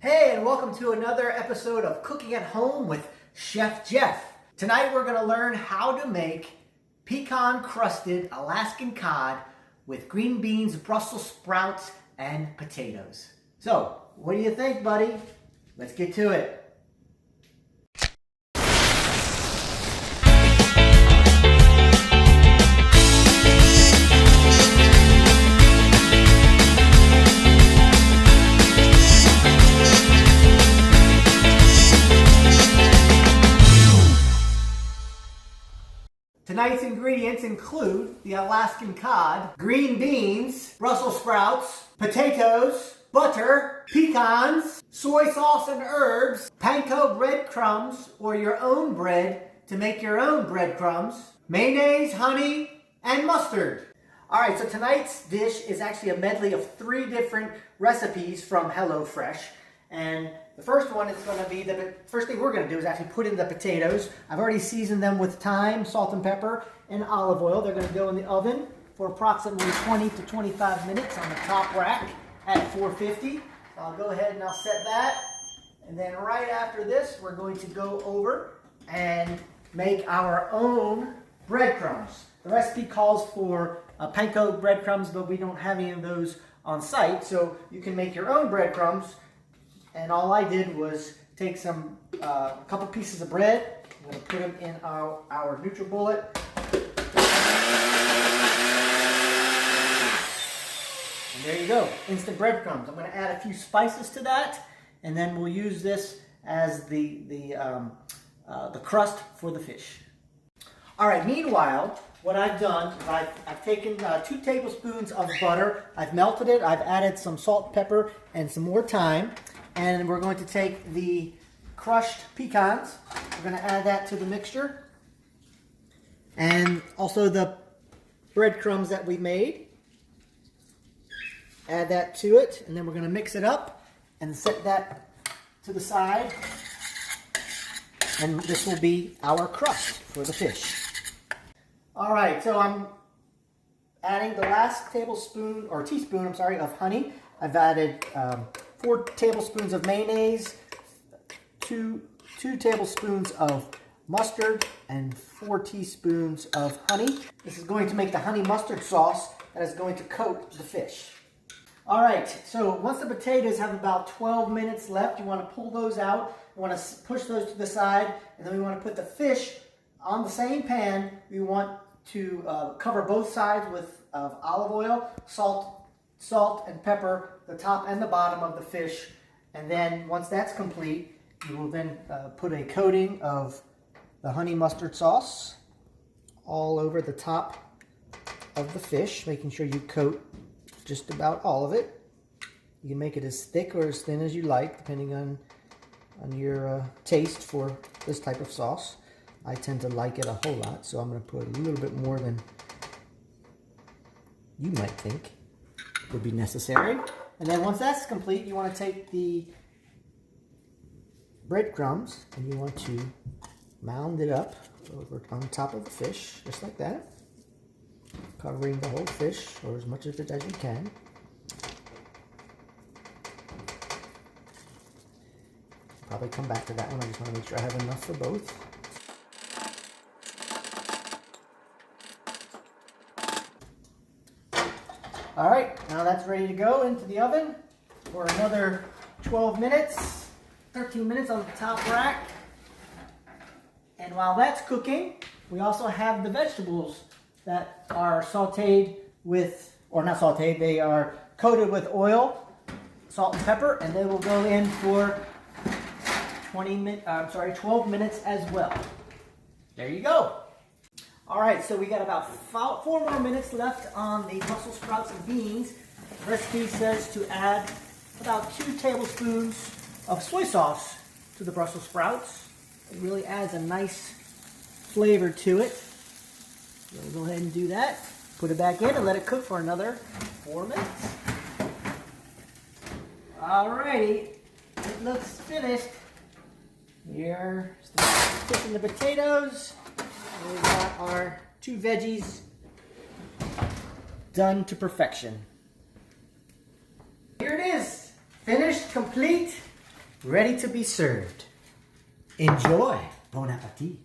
Hey, and welcome to another episode of Cooking at Home with Chef Jeff. Tonight we're going to learn how to make pecan crusted Alaskan cod with green beans, Brussels sprouts, and potatoes. So, what do you think, buddy? Let's get to it. Tonight's ingredients include the Alaskan cod, green beans, Brussels sprouts, potatoes, butter, pecans, soy sauce and herbs, panko breadcrumbs or your own bread to make your own breadcrumbs, mayonnaise, honey, and mustard. Alright, so tonight's dish is actually a medley of 3 different recipes from HelloFresh. And the first one is going to be, the first thing we're going to do is actually put in the potatoes. I've already seasoned them with thyme, salt and pepper, and olive oil. They're going to go in the oven for approximately 20 to 25 minutes on the top rack at 450. So I'll go ahead and I'll set that. And then right after this, we're going to go over and make our own breadcrumbs. The recipe calls for panko breadcrumbs, but we don't have any of those on site. So you can make your own breadcrumbs. And all I did was take a couple pieces of bread. I'm going to put them in our NutriBullet. And there you go, instant breadcrumbs. I'm going to add a few spices to that, and then we'll use this as the crust for the fish. All right. Meanwhile, what I've done is I've taken 2 tablespoons of butter. I've melted it. I've added some salt, pepper, and some more thyme. And we're going to take the crushed pecans. We're going to add that to the mixture. And also the breadcrumbs that we made. Add that to it. And then we're going to mix it up and set that to the side. And this will be our crust for the fish. All right, so I'm adding the last teaspoon of honey. I've added 4 tablespoons of mayonnaise, 2 tablespoons of mustard, and 4 teaspoons of honey. This is going to make the honey mustard sauce that is going to coat the fish. All right, so once the potatoes have about 12 minutes left, you want to pull those out. You want to push those to the side, and then we want to put the fish on the same pan. We want to cover both sides with olive oil, salt and pepper, the top and the bottom of the fish. And then once that's complete, you will then put a coating of the honey mustard sauce all over the top of the fish, making sure you coat just about all of it. You can make it as thick or as thin as you like, depending on your taste for this type of sauce. I tend to like it a whole lot, so I'm going to put a little bit more than you might think would be necessary. And then once that's complete, you want to take the breadcrumbs and you want to mound it up over on top of the fish, just like that, covering the whole fish, or as much of it as you can. Probably come back to that one. I just want to make sure I have enough for both. All right, now that's ready to go into the oven for another 12 minutes, 13 minutes on the top rack. And while that's cooking, we also have the vegetables that are sauteed with, or not sauteed, they are coated with oil, salt and pepper, and they will go in for 12 minutes as well. There you go. All right, so we got about 4 more minutes left on the Brussels sprouts and beans. The recipe says to add about 2 tablespoons of soy sauce to the Brussels sprouts. It really adds a nice flavor to it. So we'll go ahead and do that. Put it back in and let it cook for another 4 minutes. All righty, it looks finished. Here's cooking the potatoes. We've got our 2 veggies done to perfection. Here it is, finished, complete. ready to be served. Enjoy. Bon appetit.